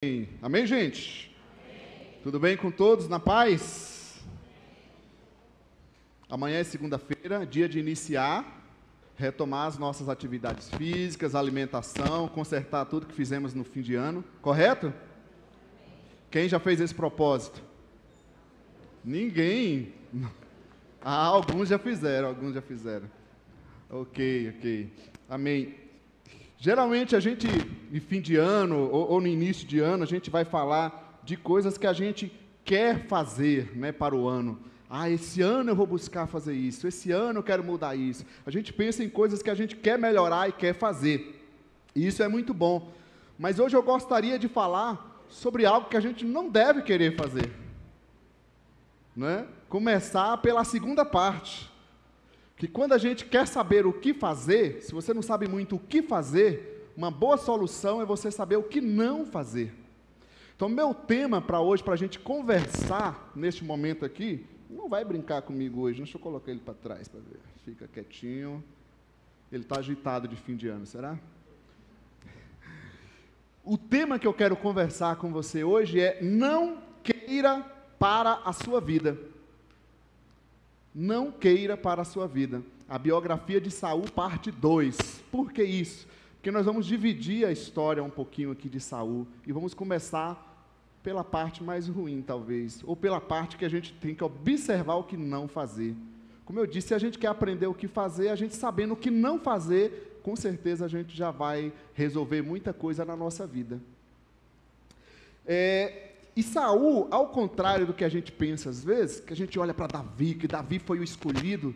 Amém, gente? Amém. Tudo bem com todos? Na paz? Amanhã é segunda-feira, dia de iniciar, retomar as nossas atividades físicas, alimentação, consertar tudo que fizemos no fim de ano, correto? Quem já fez esse propósito? Ninguém. Alguns já fizeram. Ok. Amém. Geralmente a gente, em fim de ano ou no início de ano, a gente vai falar de coisas que a gente quer fazer, né, para o ano. Esse ano eu vou buscar fazer isso, esse ano eu quero mudar isso. A gente pensa em coisas que a gente quer melhorar e quer fazer. E isso é muito bom. Mas hoje eu gostaria de falar sobre algo que a gente não deve querer fazer. Né? Começar pela segunda parte. Que quando a gente quer saber o que fazer, se você não sabe muito o que fazer, uma boa solução é você saber o que não fazer. Então, meu tema para hoje, para a gente conversar neste momento aqui, não vai brincar comigo hoje, deixa eu colocar ele para trás para ver. Fica quietinho. Ele está agitado de fim de ano, será? O tema que eu quero conversar com você hoje é: não queira para a sua vida. Não queira para a sua vida. A biografia de Saul, parte 2. Por que isso? Porque nós vamos dividir a história um pouquinho aqui de Saul e vamos começar pela parte mais ruim, talvez, ou pela parte que a gente tem que observar o que não fazer. Como eu disse, se a gente quer aprender o que fazer, a gente sabendo o que não fazer, com certeza a gente já vai resolver muita coisa na nossa vida. E Saul, ao contrário do que a gente pensa às vezes, que a gente olha para Davi, que Davi foi o escolhido,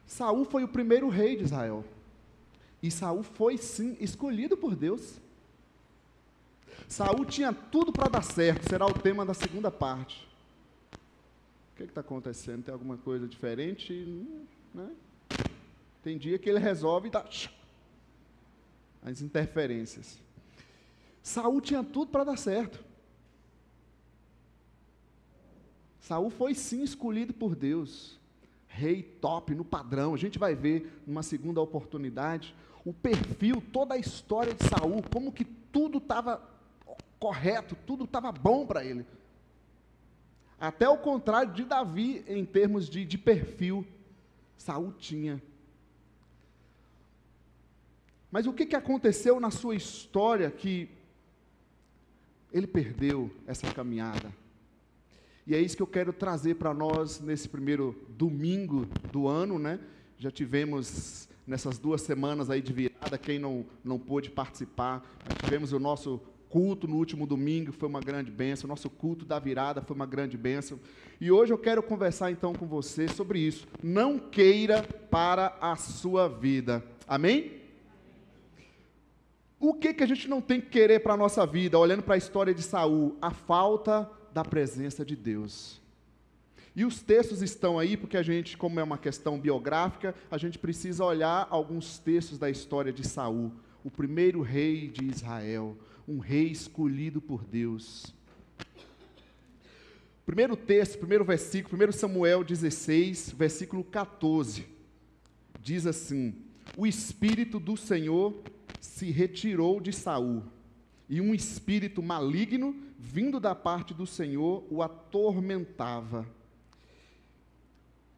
Saul foi o primeiro rei de Israel. E Saul foi sim escolhido por Deus. Saul tinha tudo para dar certo, será o tema da segunda parte. O que está acontecendo? Tem alguma coisa diferente? Né? Tem dia que ele resolve dar as interferências. Saul tinha tudo para dar certo. Saul foi sim escolhido por Deus, rei top, no padrão. A gente vai ver numa segunda oportunidade o perfil, toda a história de Saul, como que tudo estava correto, tudo estava bom para ele. Até o contrário de Davi, em termos de perfil, Saul tinha. Mas o que aconteceu na sua história que ele perdeu essa caminhada? E é isso que eu quero trazer para nós nesse primeiro domingo do ano, né? Já tivemos nessas 2 semanas aí de virada, quem não pôde participar, nós tivemos o nosso culto no último domingo, foi uma grande bênção, o nosso culto da virada foi uma grande bênção. E hoje eu quero conversar então com você sobre isso. Não queira para a sua vida. Amém? O que a gente não tem que querer para a nossa vida, olhando para a história de Saul? A falta da presença de Deus. E os textos estão aí porque a gente, como é uma questão biográfica, a gente precisa olhar alguns textos da história de Saul, o primeiro rei de Israel, um rei escolhido por Deus. Primeiro texto, primeiro versículo, 1 Samuel 16, versículo 14, diz assim: o Espírito do Senhor se retirou de Saul, e um espírito maligno, vindo da parte do Senhor, o atormentava.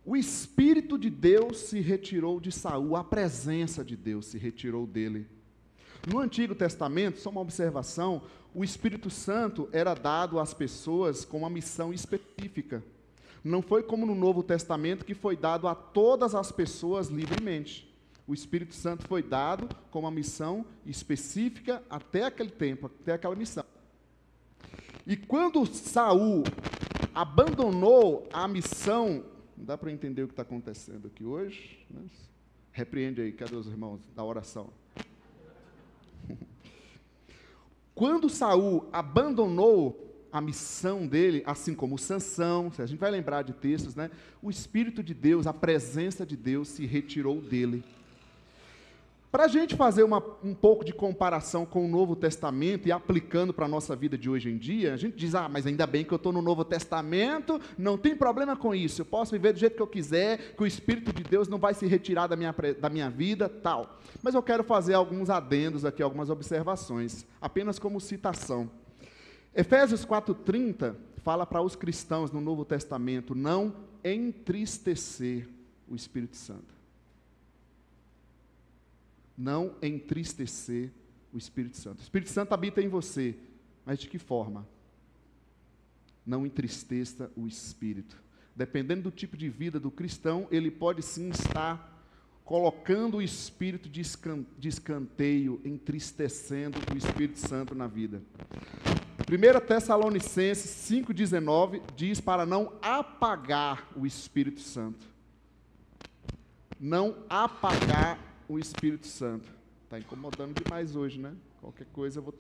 O Espírito de Deus se retirou de Saul, a presença de Deus se retirou dele. No Antigo Testamento, só uma observação, o Espírito Santo era dado às pessoas com uma missão específica. Não foi como no Novo Testamento, que foi dado a todas as pessoas livremente. O Espírito Santo foi dado com uma missão específica até aquele tempo, até aquela missão. E quando Saul abandonou a missão, não dá para entender o que está acontecendo aqui hoje, né? Repreende aí, cadê os irmãos da oração? Quando Saul abandonou a missão dele, assim como Sansão, a gente vai lembrar de textos, né? O Espírito de Deus, a presença de Deus se retirou dele. Para a gente fazer um pouco de comparação com o Novo Testamento e aplicando para a nossa vida de hoje em dia, a gente diz, mas ainda bem que eu estou no Novo Testamento, não tem problema com isso, eu posso viver do jeito que eu quiser, que o Espírito de Deus não vai se retirar da minha vida, tal. Mas eu quero fazer alguns adendos aqui, algumas observações, apenas como citação. Efésios 4:30 fala para os cristãos no Novo Testamento não entristecer o Espírito Santo. Não entristecer o Espírito Santo. O Espírito Santo habita em você, mas de que forma? Não entristeça o Espírito. Dependendo do tipo de vida do cristão, ele pode sim estar colocando o Espírito de escanteio, entristecendo o Espírito Santo na vida. 1 Tessalonicenses 5,19 diz para não apagar o Espírito Santo. Não apagar o Espírito Santo. Está incomodando demais hoje, né? Qualquer coisa eu vou...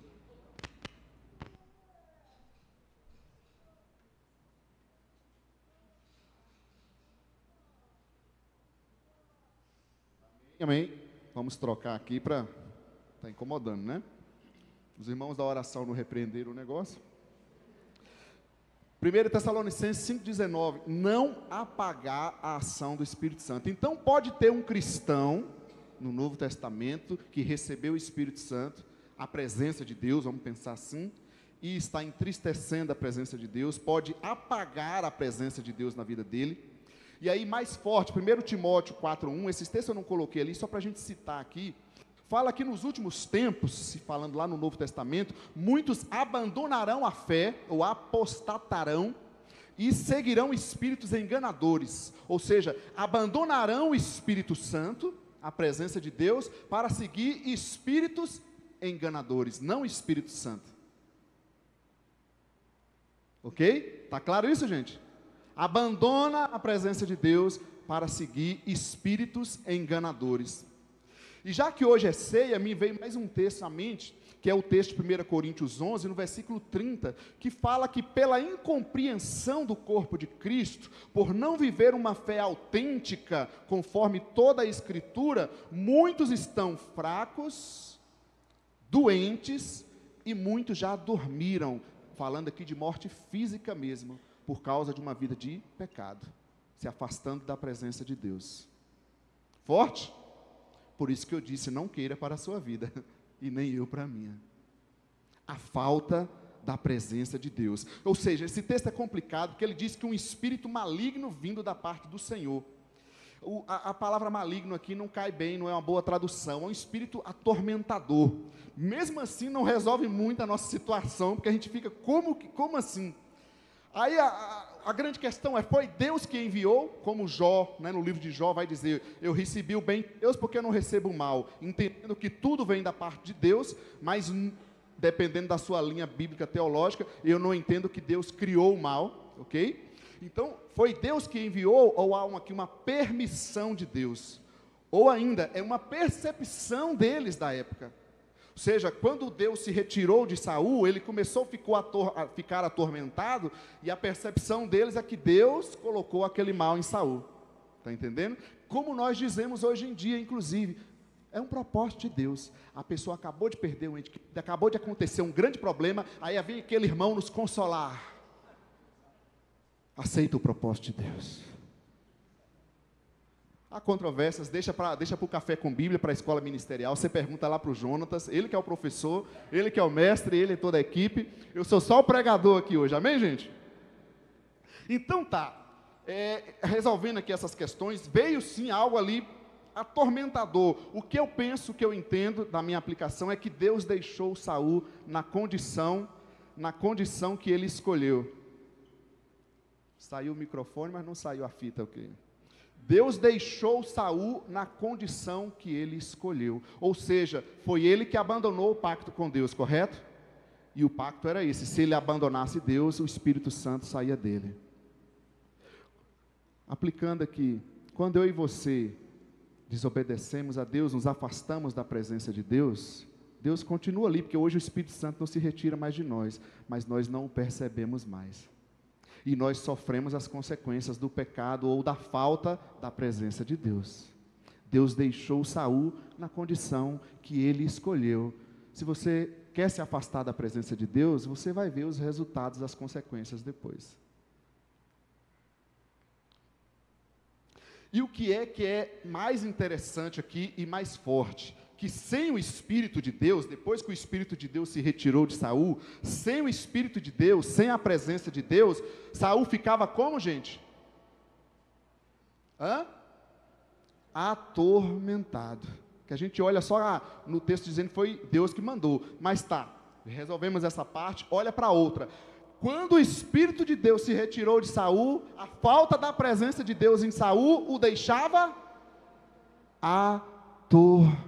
Amém? Vamos trocar aqui para... Está incomodando, né? Os irmãos da oração não repreenderam o negócio. 1 Tessalonicenses 5,19, não apagar a ação do Espírito Santo. Então pode ter um cristão no Novo Testamento que recebeu o Espírito Santo, a presença de Deus, vamos pensar assim, e está entristecendo a presença de Deus, pode apagar a presença de Deus na vida dele. E aí mais forte, 1 Timóteo 4,1, esses textos eu não coloquei ali, só para a gente citar aqui, fala que nos últimos tempos, se falando lá no Novo Testamento, muitos abandonarão a fé, ou apostatarão, e seguirão espíritos enganadores, ou seja, abandonarão o Espírito Santo, a presença de Deus, para seguir espíritos enganadores, não Espírito Santo. Ok? Está claro isso, gente? Abandona a presença de Deus para seguir espíritos enganadores. E já que hoje é ceia, me veio mais um texto à mente, que é o texto de 1 Coríntios 11, no versículo 30, que fala que pela incompreensão do corpo de Cristo, por não viver uma fé autêntica, conforme toda a Escritura, muitos estão fracos, doentes, e muitos já dormiram, falando aqui de morte física mesmo, por causa de uma vida de pecado, se afastando da presença de Deus. Forte? Por isso que eu disse, não queira para a sua vida, e nem eu para a minha. A falta da presença de Deus. Ou seja, esse texto é complicado, porque ele diz que um espírito maligno vindo da parte do Senhor. A palavra maligno aqui não cai bem, não é uma boa tradução, é um espírito atormentador. Mesmo assim, não resolve muito a nossa situação, porque a gente fica, como assim? Aí a grande questão é, foi Deus que enviou, como Jó, né, no livro de Jó vai dizer, eu recebi o bem de Deus porque eu não recebo o mal, entendendo que tudo vem da parte de Deus, mas dependendo da sua linha bíblica teológica, eu não entendo que Deus criou o mal, ok? Então, foi Deus que enviou, ou há aqui uma permissão de Deus, ou ainda, é uma percepção deles da época. Ou seja, quando Deus se retirou de Saul, ele começou a ficar atormentado, e a percepção deles é que Deus colocou aquele mal em Saul. Está entendendo? Como nós dizemos hoje em dia, inclusive, é um propósito de Deus. A pessoa acabou de perder um ente, acabou de acontecer um grande problema, aí vem aquele irmão nos consolar. Aceita o propósito de Deus. Há controvérsias, deixa para o café com Bíblia, para a escola ministerial, você pergunta lá para o Jonatas, ele que é o professor, ele que é o mestre, ele e toda a equipe, eu sou só o pregador aqui hoje, amém, gente? Então tá, resolvendo aqui essas questões, veio sim algo ali atormentador. O que eu penso, o que eu entendo da minha aplicação é que Deus deixou Saul na condição que ele escolheu. Saiu o microfone, mas não saiu a fita, ok? Deus deixou Saul na condição que ele escolheu. Ou seja, foi ele que abandonou o pacto com Deus, correto? E o pacto era esse, se ele abandonasse Deus, o Espírito Santo saía dele. Aplicando aqui, quando eu e você desobedecemos a Deus, nos afastamos da presença de Deus, Deus continua ali, porque hoje o Espírito Santo não se retira mais de nós, mas nós não o percebemos mais. E nós sofremos as consequências do pecado ou da falta da presença de Deus. Deus deixou Saul na condição que ele escolheu. Se você quer se afastar da presença de Deus, você vai ver os resultados, as consequências depois. E o que é mais interessante aqui e mais forte? que sem o Espírito de Deus, depois que o Espírito de Deus se retirou de Saul, sem o Espírito de Deus, sem a presença de Deus, Saul ficava como, gente? Atormentado. Que a gente olha só no texto dizendo que foi Deus que mandou, mas tá, resolvemos essa parte, olha para outra. Quando o Espírito de Deus se retirou de Saul, a falta da presença de Deus em Saul o deixava atormentado.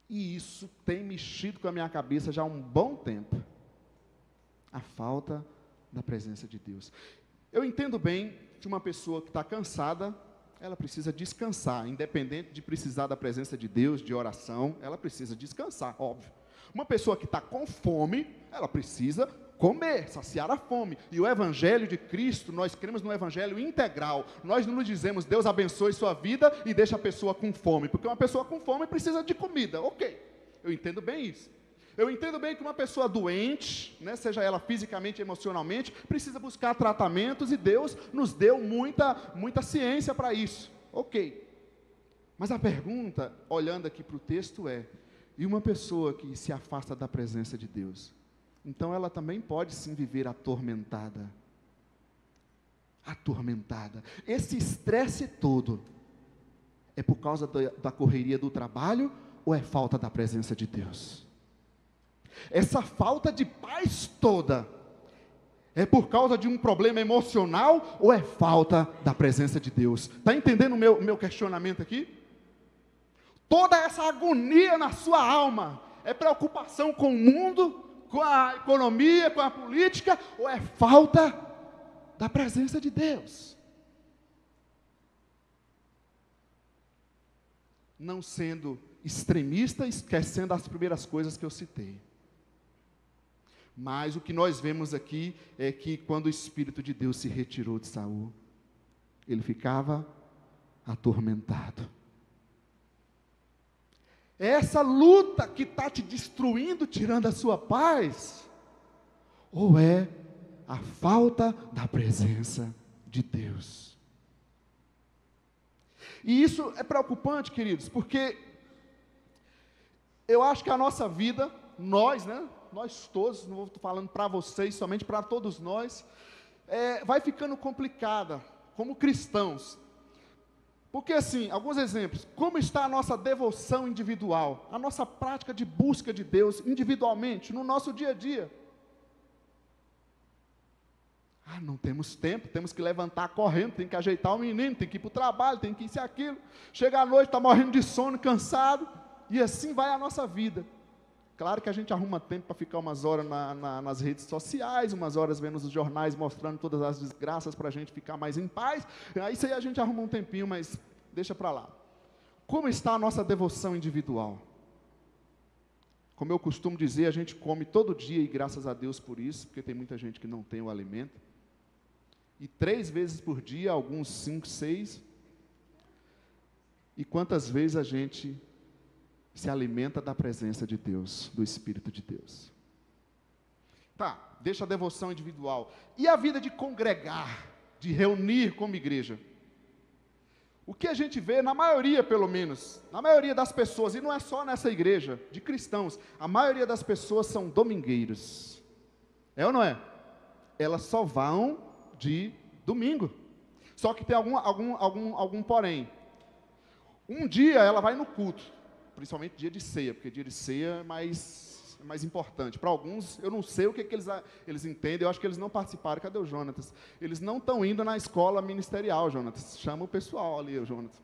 E isso tem mexido com a minha cabeça já há um bom tempo. A falta da presença de Deus. Eu entendo bem que uma pessoa que está cansada, ela precisa descansar, independente de precisar da presença de Deus, de oração, ela precisa descansar, óbvio. Uma pessoa que está com fome, ela precisa comer, saciar a fome. E o Evangelho de Cristo, nós cremos no Evangelho integral. Nós não nos dizemos, Deus abençoe sua vida e deixa a pessoa com fome, porque uma pessoa com fome precisa de comida, ok, eu entendo bem isso. Eu entendo bem que uma pessoa doente, né, seja ela fisicamente, emocionalmente, precisa buscar tratamentos e Deus nos deu muita ciência para isso, ok. Mas a pergunta, olhando aqui para o texto e uma pessoa que se afasta da presença de Deus? Então ela também pode sim viver atormentada. Atormentada. Esse estresse todo é por causa da correria do trabalho ou é falta da presença de Deus? Essa falta de paz toda é por causa de um problema emocional ou é falta da presença de Deus? Está entendendo o meu questionamento aqui? Toda essa agonia na sua alma é preocupação com o mundo, com a economia, com a política, ou é falta da presença de Deus? Não sendo extremista, esquecendo as primeiras coisas que eu citei. Mas o que nós vemos aqui é que quando o Espírito de Deus se retirou de Saul, ele ficava atormentado. É essa luta que está te destruindo, tirando a sua paz? Ou é a falta da presença de Deus? E isso é preocupante, queridos, porque eu acho que a nossa vida, nós todos, não estou falando para vocês, somente para todos nós, vai ficando complicada, como cristãos. Porque assim, alguns exemplos, como está a nossa devoção individual, a nossa prática de busca de Deus individualmente, no nosso dia a dia? Não temos tempo, temos que levantar correndo, tem que ajeitar o menino, tem que ir para o trabalho, tem que isso e aquilo, chega à noite, está morrendo de sono, cansado, e assim vai a nossa vida. Claro que a gente arruma tempo para ficar umas horas nas redes sociais, umas horas vendo os jornais mostrando todas as desgraças para a gente ficar mais em paz. Isso aí a gente arruma um tempinho, mas deixa para lá. Como está a nossa devoção individual? Como eu costumo dizer, a gente come todo dia e graças a Deus por isso, porque tem muita gente que não tem o alimento. E 3 vezes por dia, alguns 5, 6. E quantas vezes a gente se alimenta da presença de Deus, do Espírito de Deus? Tá, deixa a devoção individual. E a vida de congregar, de reunir como igreja? O que a gente vê, na maioria pelo menos, na maioria das pessoas, e não é só nessa igreja, de cristãos, a maioria das pessoas são domingueiros. É ou não é? Elas só vão de domingo. Só que tem algum porém. Um dia ela vai no culto, principalmente dia de ceia, porque dia de ceia é mais importante. Para alguns, eu não sei o que eles entendem, eu acho que eles não participaram. Cadê o Jonatas? Eles não estão indo na escola ministerial, Jonatas. Chama o pessoal ali, o Jonatas.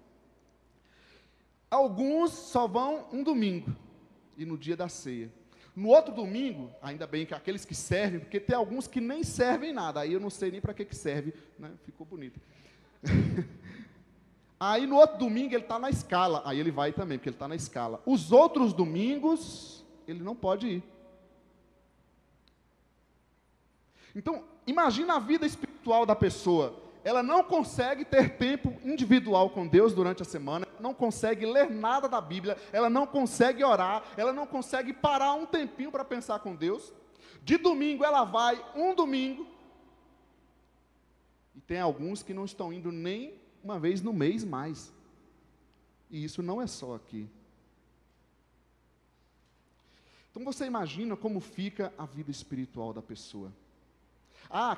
Alguns só vão um domingo, e no dia da ceia. No outro domingo, ainda bem que aqueles que servem, porque tem alguns que nem servem nada, aí eu não sei nem para que serve, né? Ficou bonito. Aí no outro domingo ele está na escala, aí ele vai também, porque ele está na escala. Os outros domingos, ele não pode ir. Então, imagina a vida espiritual da pessoa. Ela não consegue ter tempo individual com Deus durante a semana, não consegue ler nada da Bíblia, ela não consegue orar, ela não consegue parar um tempinho para pensar com Deus. De domingo ela vai um domingo, e tem alguns que não estão indo nem uma vez no mês mais. E isso não é só aqui. Então você imagina como fica a vida espiritual da pessoa.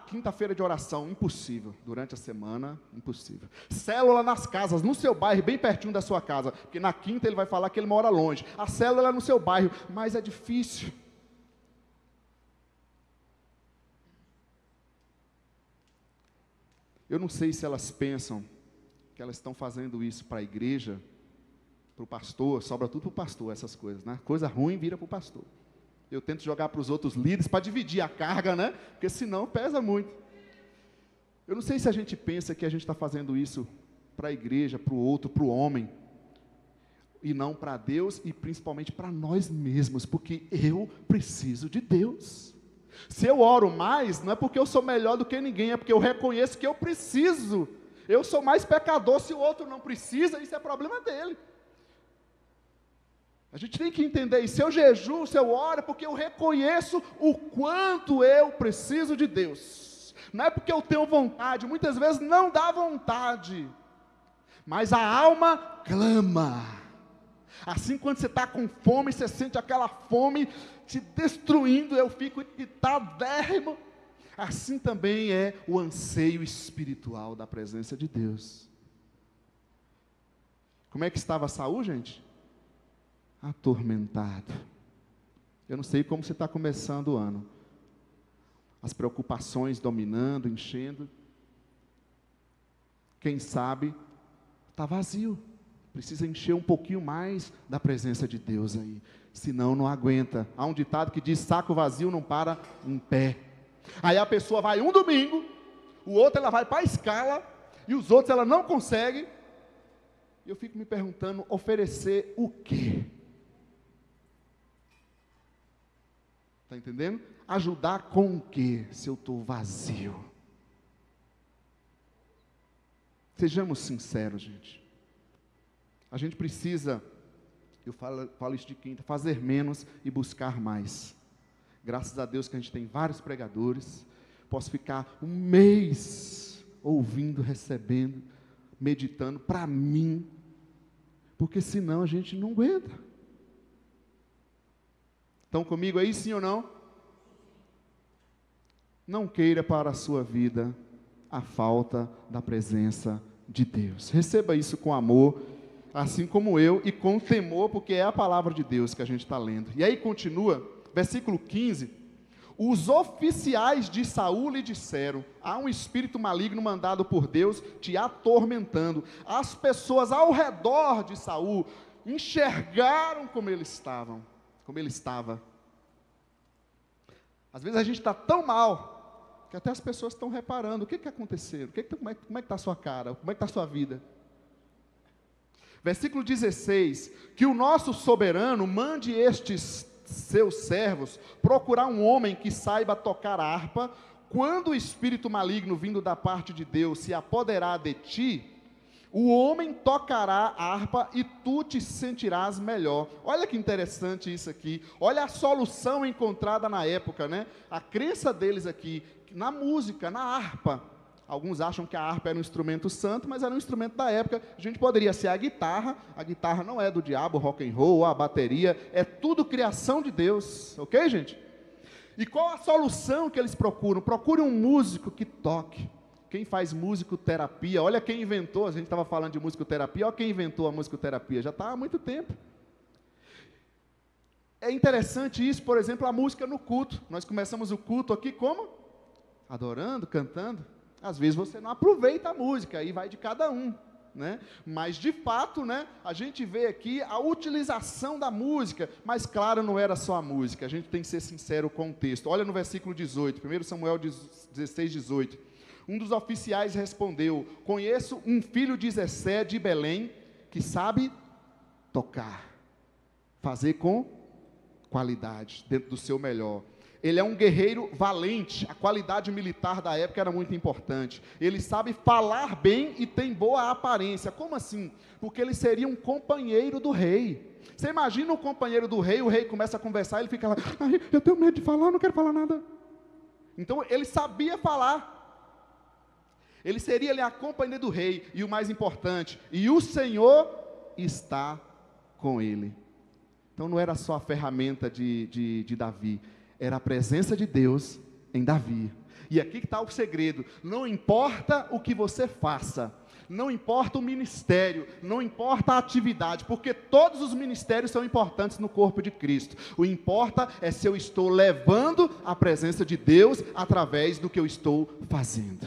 Quinta-feira de oração, impossível. Durante a semana, impossível. Célula nas casas, no seu bairro, bem pertinho da sua casa. Porque na quinta ele vai falar que ele mora longe. A célula é no seu bairro, mas é difícil. Eu não sei se elas pensam que elas estão fazendo isso para a igreja, para o pastor, sobra tudo para o pastor essas coisas, né? Coisa ruim vira para o pastor. Eu tento jogar para os outros líderes para dividir a carga, né? Porque senão pesa muito. Eu não sei se a gente pensa que a gente está fazendo isso para a igreja, para o outro, para o homem, e não para Deus e principalmente para nós mesmos, porque eu preciso de Deus. Se eu oro mais, não é porque eu sou melhor do que ninguém, é porque eu reconheço que eu preciso. Eu sou mais pecador, se o outro não precisa, isso é problema dele. A gente tem que entender isso. Se eu jejuo, se eu oro, é porque eu reconheço o quanto eu preciso de Deus. Não é porque eu tenho vontade, muitas vezes não dá vontade, mas a alma clama. Assim, quando você está com fome, você sente aquela fome te destruindo, eu fico irritadérrimo. Assim também é o anseio espiritual da presença de Deus. Como é que estava Saul, gente? Atormentado. Eu não sei como você está começando o ano. As preocupações dominando, enchendo. Quem sabe está vazio. Precisa encher um pouquinho mais da presença de Deus aí. Senão não aguenta. Há um ditado que diz: saco vazio não para em pé. Aí a pessoa vai um domingo, o outro ela vai para a escala, e os outros ela não consegue. E eu fico me perguntando, oferecer o quê? Está entendendo? Ajudar com o quê, se eu estou vazio? Sejamos sinceros, gente. A gente precisa, eu falo isso de quinta, fazer menos e buscar mais. Graças a Deus que a gente tem vários pregadores. Posso ficar um mês ouvindo, recebendo, meditando para mim, porque senão a gente não aguenta. Estão comigo aí, sim ou não? Não queira para a sua vida a falta da presença de Deus. Receba isso com amor, assim como eu, e com temor, porque é a palavra de Deus que a gente está lendo. E aí continua, versículo 15. Os oficiais de Saul lhe disseram: há um espírito maligno mandado por Deus te atormentando. As pessoas ao redor de Saul enxergaram como ele estava. Às vezes a gente está tão mal, que até as pessoas estão reparando, o que aconteceu? Como é que está a sua cara? Como é que está a sua vida? Versículo 16, que o nosso soberano mande estes seus servos procurar um homem que saiba tocar a harpa. Quando o espírito maligno vindo da parte de Deus se apoderar de ti, o homem tocará a harpa e tu te sentirás melhor. Olha que interessante isso aqui. Olha a solução encontrada na época, né? A crença deles aqui, na música, na harpa. Alguns acham que a harpa era um instrumento santo, mas era um instrumento da época. A gente poderia ser a guitarra não é do diabo, rock and roll, a bateria, é tudo criação de Deus, ok, gente? E qual a solução que eles procuram? Procure um músico que toque. Quem faz musicoterapia, olha quem inventou, a gente estava falando de musicoterapia, olha quem inventou a musicoterapia, já está há muito tempo. É interessante isso, por exemplo, a música no culto. Nós começamos o culto aqui como? Adorando, cantando. Às vezes você não aproveita a música, aí vai de cada um, né? Mas de fato, né, a gente vê aqui a utilização da música, mas claro, não era só a música, a gente tem que ser sincero com o texto. Olha no versículo 18, 1 Samuel 16, 18. Um dos oficiais respondeu: conheço um filho de Zessé de Belém, que sabe tocar, fazer com qualidade, dentro do seu melhor. Ele é um guerreiro valente, a qualidade militar da época era muito importante. Ele sabe falar bem e tem boa aparência. Como assim? Porque ele seria um companheiro do rei. Você imagina um companheiro do rei, o rei começa a conversar, ele fica lá: ai, eu tenho medo de falar, não quero falar nada. Então ele sabia falar. Ele seria ali a companhia do rei, e o mais importante, e o Senhor está com ele. Então não era só a ferramenta de Davi, era a presença de Deus em Davi. E aqui que está o segredo: não importa o que você faça, não importa o ministério, não importa a atividade, porque todos os ministérios são importantes no corpo de Cristo. O que importa é se eu estou levando a presença de Deus através do que eu estou fazendo.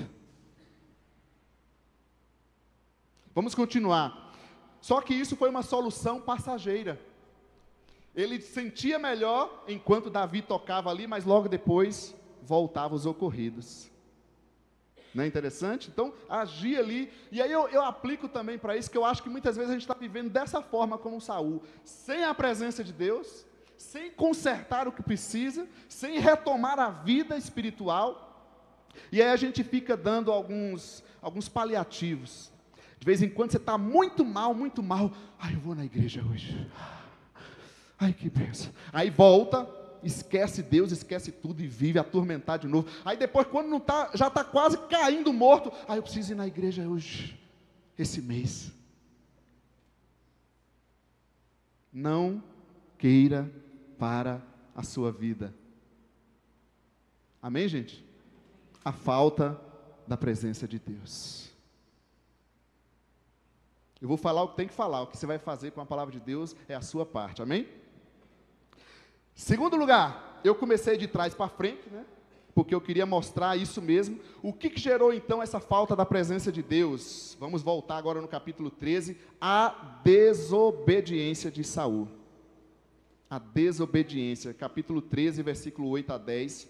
Vamos continuar. Só que isso foi uma solução passageira. Ele sentia melhor enquanto Davi tocava ali, mas logo depois voltavam os ocorridos. Não é interessante? Então, agir ali, e aí eu aplico também para isso, que eu acho que muitas vezes a gente está vivendo dessa forma como Saul, sem a presença de Deus, sem consertar o que precisa, sem retomar a vida espiritual, e aí a gente fica dando alguns paliativos. De vez em quando você está muito mal, eu vou na igreja hoje, ai que bênção, aí volta, esquece Deus, esquece tudo e vive atormentado de novo. Aí depois, quando não tá, já está quase caindo morto, eu preciso ir na igreja hoje, esse mês. Não queira para a sua vida. Amém, gente? A falta da presença de Deus. Eu vou falar o que tem que falar, o que você vai fazer com a palavra de Deus é a sua parte, amém? Segundo lugar, eu comecei de trás para frente, né? Porque eu queria mostrar isso mesmo. O que gerou então essa falta da presença de Deus? Vamos voltar agora no capítulo 13, a desobediência de Saul. A desobediência, capítulo 13, versículo 8 a 10.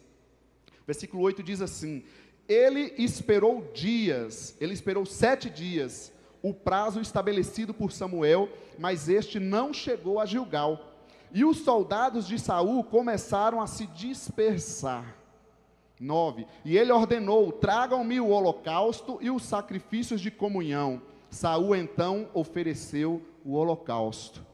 Versículo 8 diz assim: ele esperou 7 dias, o prazo estabelecido por Samuel, mas este não chegou a Gilgal. E os soldados de Saul começaram a se dispersar. 9. E ele ordenou: tragam-me o holocausto e os sacrifícios de comunhão. Saul então ofereceu o holocausto.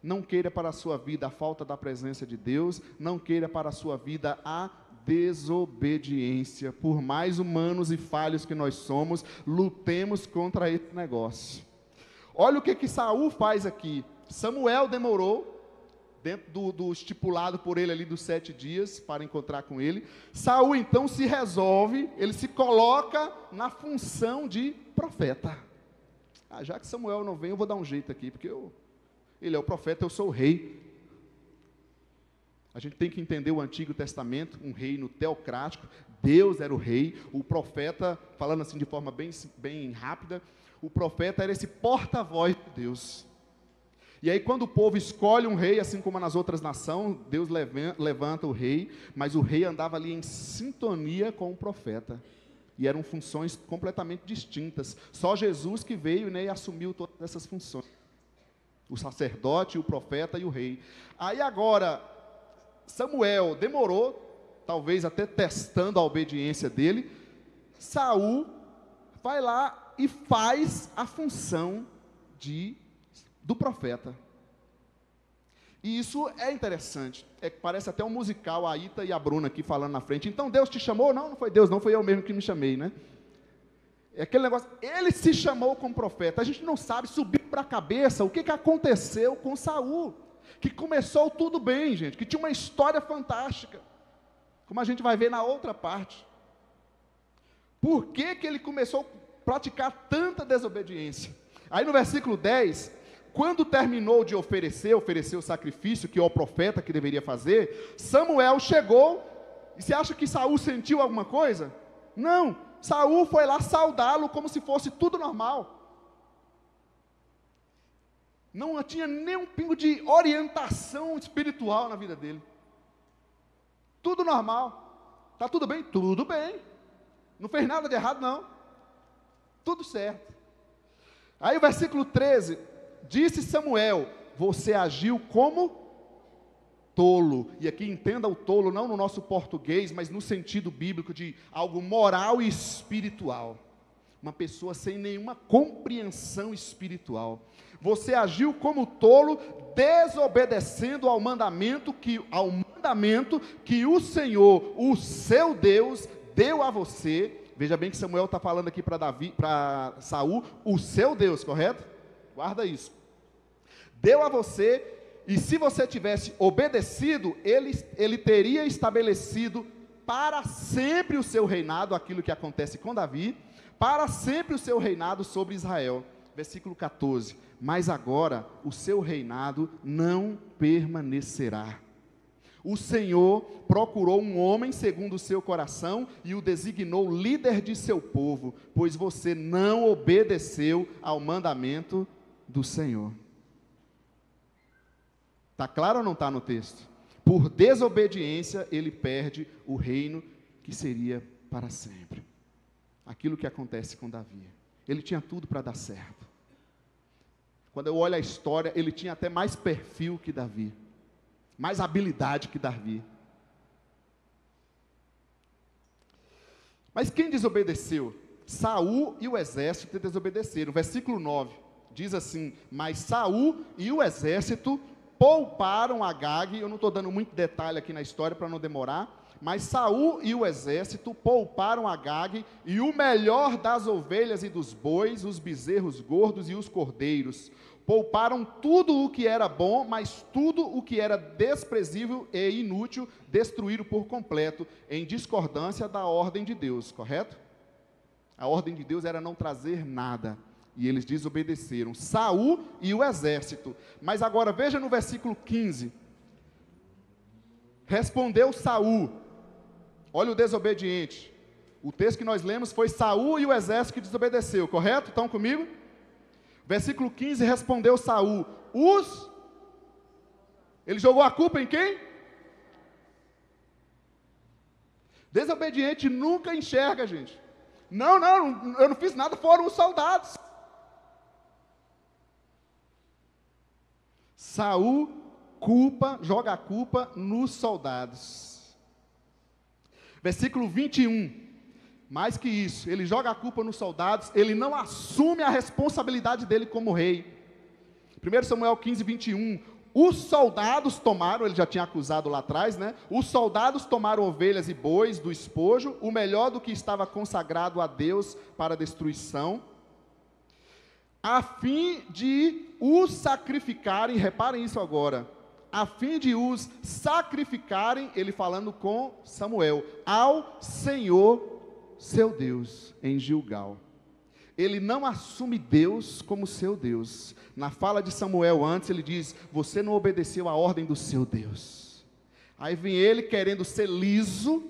Não queira para a sua vida a falta da presença de Deus, não queira para a sua vida a desobediência. Por mais humanos e falhos que nós somos, lutemos contra esse negócio. Olha o que Saul faz aqui. Samuel demorou, dentro do estipulado por ele ali dos 7 dias, para encontrar com ele. Saul então se resolve, ele se coloca na função de profeta. Já que Samuel não vem, eu vou dar um jeito aqui, porque ele é o profeta, eu sou o rei. A gente tem que entender o Antigo Testamento, um reino teocrático, Deus era o rei, o profeta, falando assim de forma bem rápida, o profeta era esse porta-voz de Deus. E aí quando o povo escolhe um rei, assim como nas outras nações, Deus levanta o rei, mas o rei andava ali em sintonia com o profeta. E eram funções completamente distintas. Só Jesus que veio, né, e assumiu todas essas funções. O sacerdote, o profeta e o rei. Aí agora, Samuel demorou, talvez até testando a obediência dele. Saul vai lá e faz a função do profeta. E isso é interessante. Parece até um musical, a Ita e a Bruna aqui falando na frente. Então Deus te chamou? Não, não foi Deus, não, foi eu mesmo que me chamei, né? É aquele negócio, ele se chamou como profeta. A gente não sabe subir para a cabeça o que aconteceu com Saul, que começou tudo bem, gente, que tinha uma história fantástica, como a gente vai ver na outra parte. Por que ele começou a praticar tanta desobediência? Aí no versículo 10, quando terminou de oferecer o sacrifício, que é o profeta que deveria fazer, Samuel chegou, e você acha que Saul sentiu alguma coisa? Não, Saul foi lá saudá-lo como se fosse tudo normal. Não tinha nem um pingo de orientação espiritual na vida dele. Tudo normal. Está tudo bem? Tudo bem. Não fez nada de errado, não. Tudo certo. Aí o versículo 13, disse Samuel: você agiu como tolo. E aqui entenda o tolo, não no nosso português, mas no sentido bíblico de algo moral e espiritual. Uma pessoa sem nenhuma compreensão espiritual. Você agiu como tolo, desobedecendo ao mandamento que o Senhor, o seu Deus, deu a você. Veja bem que Samuel está falando aqui para Saul, o seu Deus, correto? Guarda isso. deu a você, e se você tivesse obedecido, ele teria estabelecido para sempre o seu reinado, aquilo que acontece com Davi, para sempre o seu reinado sobre Israel. Versículo 14, mas agora o seu reinado não permanecerá. O Senhor procurou um homem segundo o seu coração e o designou líder de seu povo, pois você não obedeceu ao mandamento do Senhor. Está claro ou não está no texto? Por desobediência ele perde o reino que seria para sempre. Aquilo que acontece com Davi. Ele tinha tudo para dar certo. Quando eu olho a história, ele tinha até mais perfil que Davi. Mais habilidade que Davi. Mas quem desobedeceu? Saul e o exército desobedeceram. Versículo 9 diz assim: mas Saul e o exército pouparam Agag. Eu não estou dando muito detalhe aqui na história para não demorar. Mas Saul e o exército pouparam Agag e o melhor das ovelhas e dos bois, os bezerros gordos e os cordeiros. Pouparam tudo o que era bom, mas tudo o que era desprezível e inútil destruíram por completo, em discordância da ordem de Deus, correto? A ordem de Deus era não trazer nada, e eles desobedeceram, Saul e o exército. Mas agora veja no versículo 15, respondeu Saul, olha o desobediente, o texto que nós lemos foi Saul e o exército que desobedeceu, correto? Estão comigo? Versículo 15, respondeu Saul, ele jogou a culpa em quem? Desobediente nunca enxerga, gente. Não, eu não fiz nada, foram os soldados. Saul joga a culpa nos soldados. Versículo 21, mais que isso, ele joga a culpa nos soldados, ele não assume a responsabilidade dele como rei. 1 Samuel 15, 21, os soldados tomaram, ele já tinha acusado lá atrás, né? Os soldados tomaram ovelhas e bois do espojo, o melhor do que estava consagrado a Deus para destruição, a fim de os sacrificarem, reparem isso agora, a fim de os sacrificarem, ele falando com Samuel, ao Senhor seu Deus, em Gilgal. Ele não assume Deus como seu Deus. Na fala de Samuel antes, ele diz, você não obedeceu a ordem do seu Deus. Aí vem ele querendo ser liso,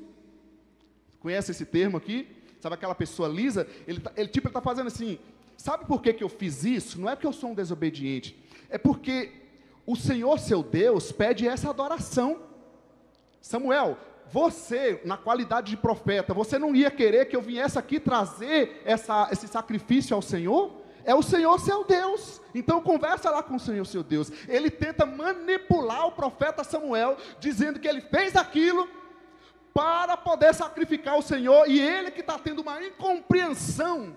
conhece esse termo aqui? Sabe aquela pessoa lisa? Ele está fazendo assim, sabe por que eu fiz isso? Não é porque eu sou um desobediente, é porque o Senhor seu Deus pede essa adoração. Samuel, você, na qualidade de profeta, você não ia querer que eu viesse aqui trazer esse sacrifício ao Senhor? É o Senhor seu Deus, então conversa lá com o Senhor seu Deus. Ele tenta manipular o profeta Samuel, dizendo que ele fez aquilo para poder sacrificar o Senhor, e ele que está tendo uma incompreensão.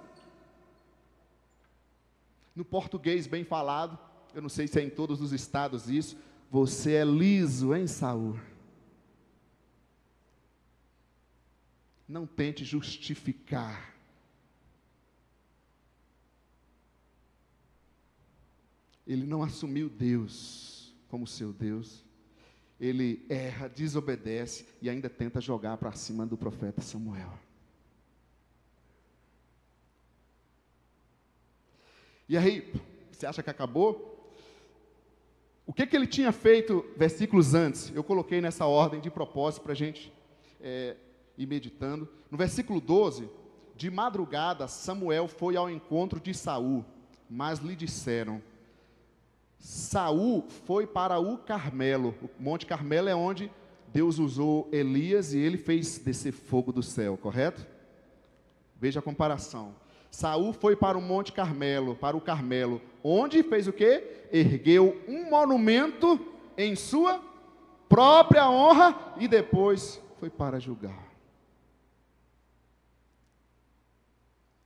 No português bem falado, eu não sei se é em todos os estados isso, você é liso, hein, Saul? Não tente justificar. Ele não assumiu Deus como seu Deus. Ele erra, desobedece e ainda tenta jogar para cima do profeta Samuel. E aí, você acha que acabou? O que ele tinha feito versículos antes? Eu coloquei nessa ordem de propósito para a gente ir meditando. No versículo 12, de madrugada Samuel foi ao encontro de Saul, mas lhe disseram, Saul foi para o Carmelo. O Monte Carmelo é onde Deus usou Elias e ele fez descer fogo do céu, correto? Veja a comparação. Saul foi para o Monte Carmelo, onde fez o quê? Ergueu um monumento em sua própria honra e depois foi para Gilgal.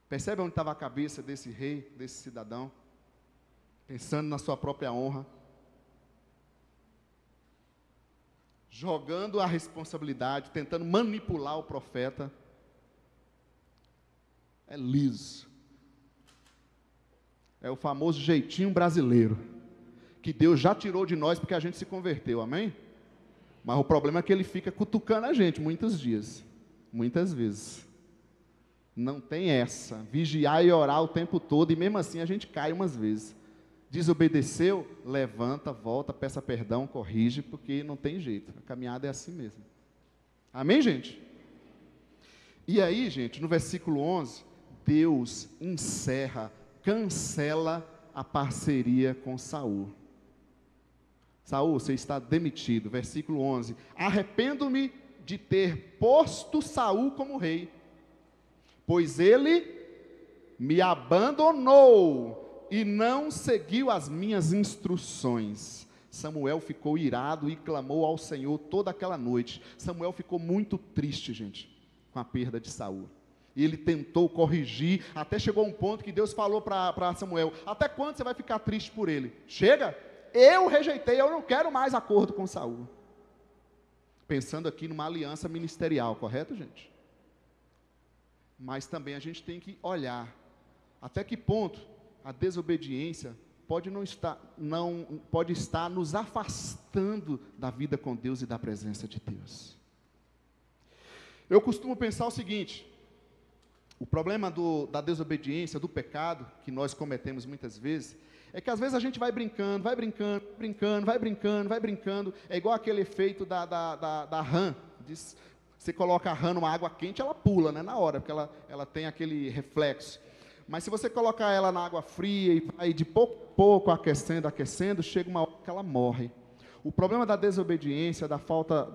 Percebe onde estava a cabeça desse rei, desse cidadão? Pensando na sua própria honra. Jogando a responsabilidade, tentando manipular o profeta. É liso. É o famoso jeitinho brasileiro. que Deus já tirou de nós porque a gente se converteu, amém? Mas o problema é que ele fica cutucando a gente muitos dias, muitas vezes. Não tem essa, vigiar e orar o tempo todo, e mesmo assim a gente cai umas vezes. Desobedeceu, levanta, volta, peça perdão, corrige, porque não tem jeito, a caminhada é assim mesmo. Amém, gente? E aí, gente, no versículo 11, Deus encerra, cancela a parceria com Saul. Saul, você está demitido. Versículo 11, arrependo-me de ter posto Saul como rei, pois ele me abandonou e não seguiu as minhas instruções. Samuel ficou irado e clamou ao Senhor toda aquela noite. Samuel ficou muito triste, gente, com a perda de Saul. E ele tentou corrigir, até chegou um ponto que Deus falou para Samuel: até quando você vai ficar triste por ele? Chega, eu rejeitei, eu não quero mais acordo com Saul. Pensando aqui numa aliança ministerial, correto, gente? Mas também a gente tem que olhar até que ponto a desobediência pode estar nos afastando da vida com Deus e da presença de Deus. Eu costumo pensar o seguinte: o problema da desobediência, do pecado, que nós cometemos muitas vezes, é que às vezes a gente vai brincando, é igual aquele efeito da rã. Você coloca a rã numa água quente, ela pula, né, na hora, porque ela tem aquele reflexo. Mas se você colocar ela na água fria e vai de pouco a pouco aquecendo, chega uma hora que ela morre. O problema da desobediência, da falta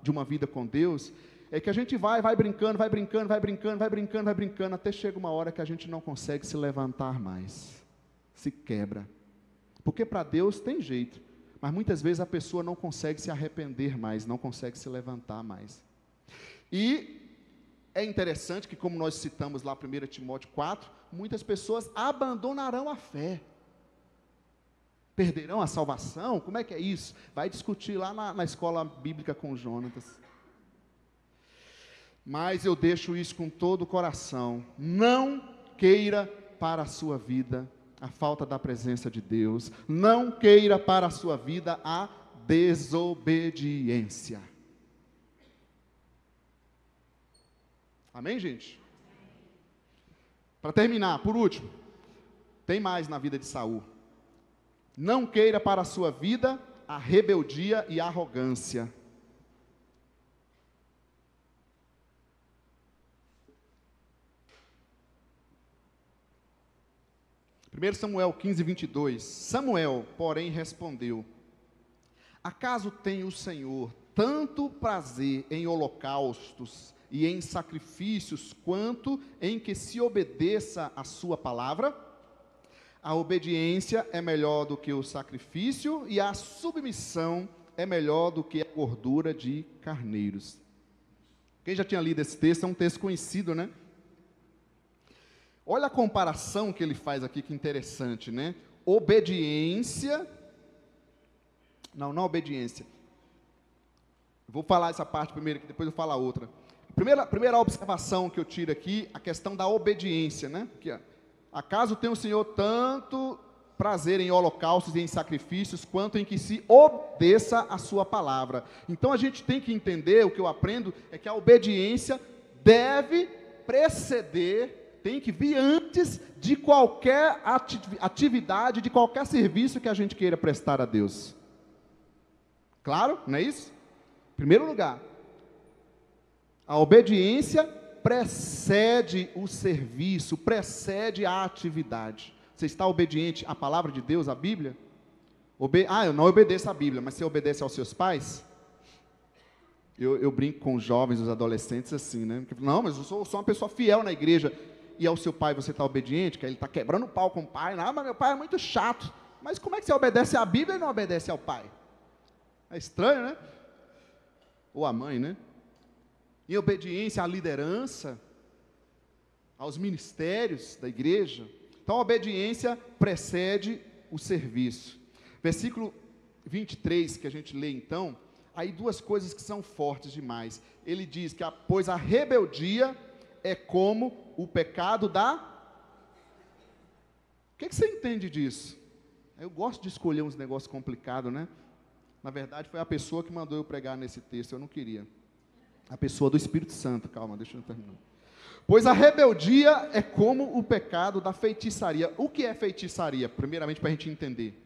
de uma vida com Deus, é que a gente vai brincando, até chega uma hora que a gente não consegue se levantar mais, se quebra. Porque para Deus tem jeito, mas muitas vezes a pessoa não consegue se arrepender mais, não consegue se levantar mais. E é interessante que, como nós citamos lá 1 Timóteo 4, muitas pessoas abandonarão a fé, perderão a salvação. Como é que é isso? Vai discutir lá na escola bíblica com Jonatas. Mas eu deixo isso com todo o coração: não queira para a sua vida a falta da presença de Deus, não queira para a sua vida a desobediência. Amém, gente? Para terminar, por último, tem mais na vida de Saul. Não queira para a sua vida a rebeldia e a arrogância. 1 Samuel 15, 22. Samuel, porém, respondeu: acaso tem o Senhor tanto prazer em holocaustos e em sacrifícios, quanto em que se obedeça a sua palavra? A obediência é melhor do que o sacrifício, e a submissão é melhor do que a gordura de carneiros. Quem já tinha lido esse texto, é um texto conhecido, né? Olha a comparação que ele faz aqui, que interessante, né? Obediência, não obediência. Vou falar essa parte primeiro, que depois eu falo a outra. Primeira observação que eu tiro aqui, a questão da obediência, né? Aqui, ó. Acaso tem o Senhor tanto prazer em holocaustos e em sacrifícios, quanto em que se obedeça a sua palavra. Então a gente tem que entender, o que eu aprendo, é que a obediência deve preceder, tem que vir antes de qualquer atividade, de qualquer serviço que a gente queira prestar a Deus. Claro, não é isso? Em primeiro lugar, a obediência precede o serviço, precede a atividade. Você está obediente à palavra de Deus, à Bíblia? Eu não obedeço à Bíblia, mas você obedece aos seus pais? Eu brinco com os jovens, os adolescentes assim, né? Não, mas eu sou uma pessoa fiel na igreja. E ao seu pai você está obediente? Que ele está quebrando o pau com o pai. Não, mas meu pai é muito chato. Mas como é que você obedece à Bíblia e não obedece ao pai? É estranho, né? Ou à mãe, né? Em obediência à liderança, aos ministérios da igreja. Então a obediência precede o serviço. Versículo 23 que a gente lê então, aí duas coisas que são fortes demais. Ele diz que pois a rebeldia é como o pecado da... O que você entende disso? Eu gosto de escolher uns negócios complicados, né? Na verdade, foi a pessoa que mandou eu pregar nesse texto, eu não queria. A pessoa do Espírito Santo, calma, deixa eu terminar. Pois a rebeldia é como o pecado da feitiçaria. O que é feitiçaria? Primeiramente, para a gente entender.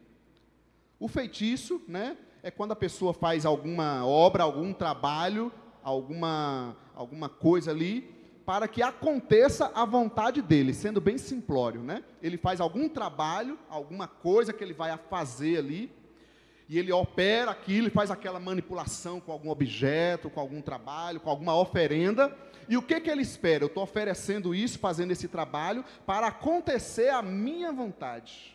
O feitiço, né, é quando a pessoa faz alguma obra, algum trabalho, alguma coisa ali, para que aconteça a vontade dele, sendo bem simplório, né? Ele faz algum trabalho, alguma coisa que ele vai fazer ali, e ele opera aquilo, faz aquela manipulação com algum objeto, com algum trabalho, com alguma oferenda. E o que ele espera? Eu estou oferecendo isso, fazendo esse trabalho, para acontecer a minha vontade.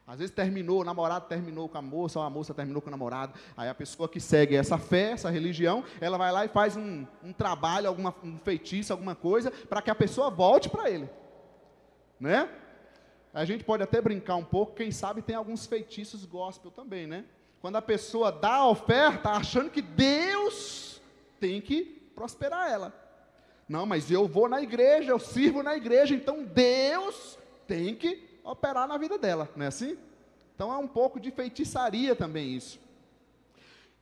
Às vezes o namorado terminou com a moça, ou a moça terminou com o namorado. Aí a pessoa que segue essa fé, essa religião, ela vai lá e faz um trabalho, um feitiço, alguma coisa, para que a pessoa volte para ele. Né? A gente pode até brincar um pouco, quem sabe tem alguns feitiços gospel também, né? Quando a pessoa dá a oferta, achando que Deus tem que prosperar ela. Não, mas eu vou na igreja, eu sirvo na igreja, então Deus tem que operar na vida dela, não é assim? Então é um pouco de feitiçaria também isso.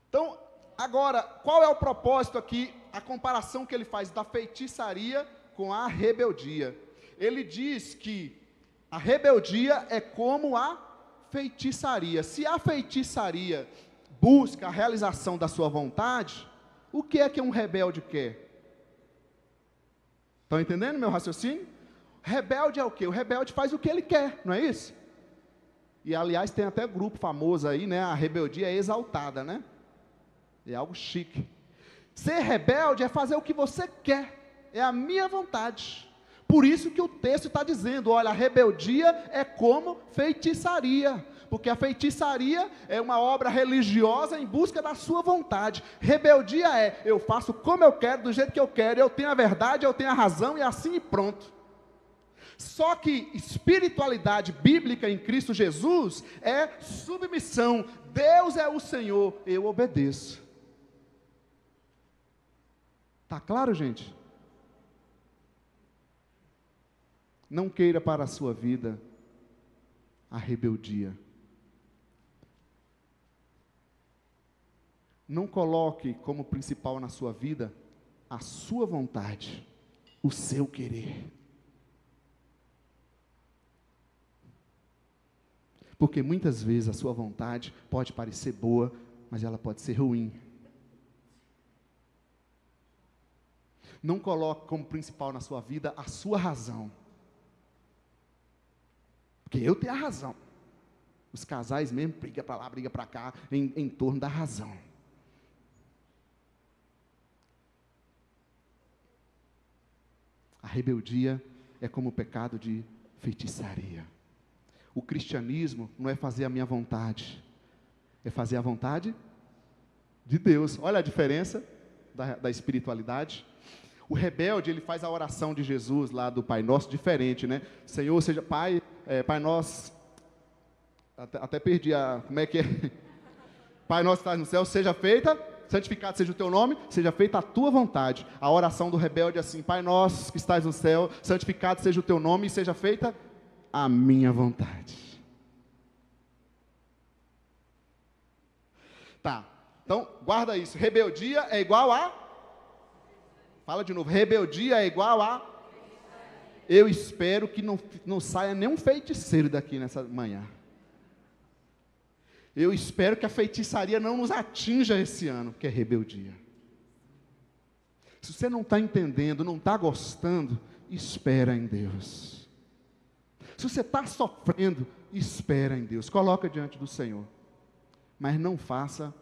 Então, agora, qual é o propósito aqui, a comparação que ele faz da feitiçaria com a rebeldia? Ele diz que a rebeldia é como a feitiçaria. Se a feitiçaria busca a realização da sua vontade, o que é que um rebelde quer? Estão entendendo meu raciocínio? Rebelde é o quê? O rebelde faz o que ele quer, não é isso? E aliás tem até grupo famoso aí, né? A rebeldia é exaltada, né? É algo chique. Ser rebelde é fazer o que você quer, é a minha vontade. Por isso que o texto está dizendo, olha, a rebeldia é como feitiçaria, porque a feitiçaria é uma obra religiosa em busca da sua vontade. Rebeldia é, eu faço como eu quero, do jeito que eu quero, eu tenho a verdade, eu tenho a razão, e assim e pronto. Só que espiritualidade bíblica em Cristo Jesus é submissão. Deus é o Senhor, eu obedeço. Está claro, gente? Não queira para a sua vida a rebeldia. Não coloque como principal na sua vida a sua vontade, o seu querer. Porque muitas vezes a sua vontade pode parecer boa, mas ela pode ser ruim. Não coloque como principal na sua vida a sua razão. Porque eu tenho a razão. Os casais mesmo brigam para lá, brigam para cá, em torno da razão. A rebeldia é como o pecado de feitiçaria. O cristianismo não é fazer a minha vontade, é fazer a vontade de Deus. Olha a diferença da espiritualidade. O rebelde, ele faz a oração de Jesus lá do Pai Nosso diferente, né? Senhor, seja Pai, Pai Nosso, até perdi como é que é? Pai Nosso que estás no céu, seja feita, santificado seja o teu nome, seja feita a tua vontade. A oração do rebelde é assim, Pai Nosso que estás no céu, santificado seja o teu nome e seja feita a minha vontade. Tá, então guarda isso, rebeldia é igual a, fala de novo, rebeldia é igual a, eu espero que não saia nenhum feiticeiro daqui nessa manhã. Eu espero que a feitiçaria não nos atinja esse ano, que é rebeldia. Se você não está entendendo, não está gostando, espera em Deus. Se você está sofrendo, espera em Deus. Coloca diante do Senhor. Mas não faça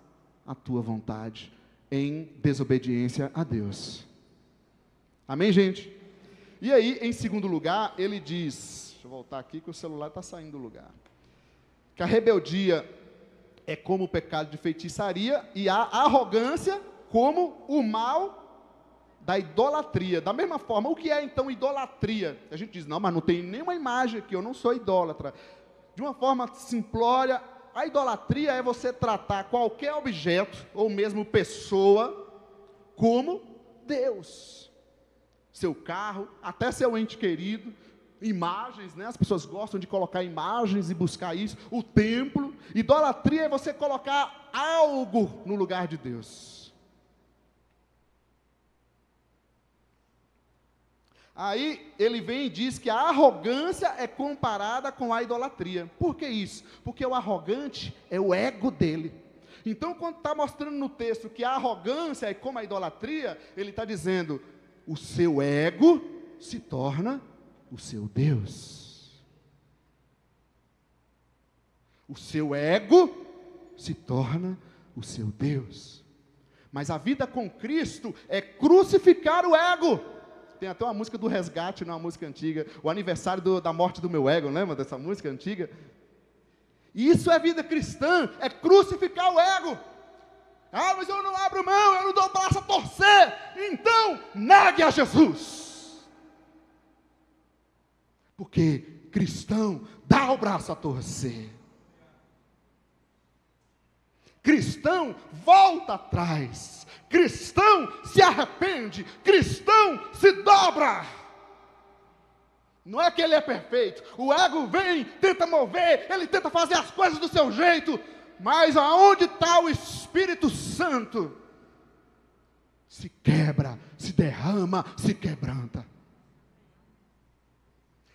a tua vontade em desobediência a Deus. Amém, gente? E aí, em segundo lugar, ele diz, deixa eu voltar aqui que o celular está saindo do lugar, que a rebeldia é como o pecado de feitiçaria e a arrogância como o mal da idolatria. Da mesma forma, o que é então idolatria? A gente diz, não, mas não tem nenhuma imagem aqui, eu não sou idólatra. De uma forma simplória, a idolatria é você tratar qualquer objeto, ou mesmo pessoa, como Deus. Seu carro, até seu ente querido, imagens, né? As pessoas gostam de colocar imagens e buscar isso. O templo. Idolatria é você colocar algo no lugar de Deus. Aí ele vem e diz que a arrogância é comparada com a idolatria. Por que isso? Porque o arrogante é o ego dele. Então, quando está mostrando no texto que a arrogância é como a idolatria, ele está dizendo, o seu ego se torna o seu Deus. O seu ego se torna o seu Deus. Mas a vida com Cristo é crucificar o ego. Tem até uma música do Resgate, uma música antiga, o aniversário da morte do meu ego, lembra dessa música antiga? Isso é vida cristã, é crucificar o ego. Ah, mas eu não abro mão, eu não dou o braço a torcer. Então, negue a Jesus. Porque cristão dá o braço a torcer. Cristão volta atrás. Cristão se arrepende. Cristão se dobra. Não é que ele é perfeito. O ego vem, tenta mover, ele tenta fazer as coisas do seu jeito. Mas aonde está o Espírito Santo? Se quebra, se derrama, se quebranta.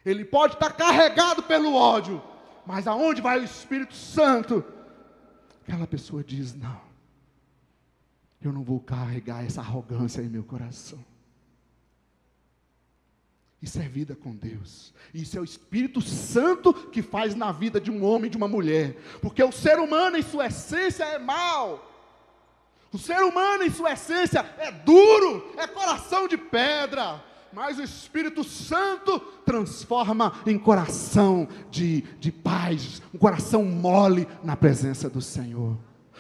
Ele pode estar carregado pelo ódio, mas aonde vai o Espírito Santo? Aquela pessoa diz, não, eu não vou carregar essa arrogância em meu coração. Isso é vida com Deus. Isso é o Espírito Santo que faz na vida de um homem e de uma mulher. Porque o ser humano em sua essência é mau. O ser humano em sua essência é duro, é coração de pedra. Mas o Espírito Santo transforma em coração de paz, um coração mole na presença do Senhor.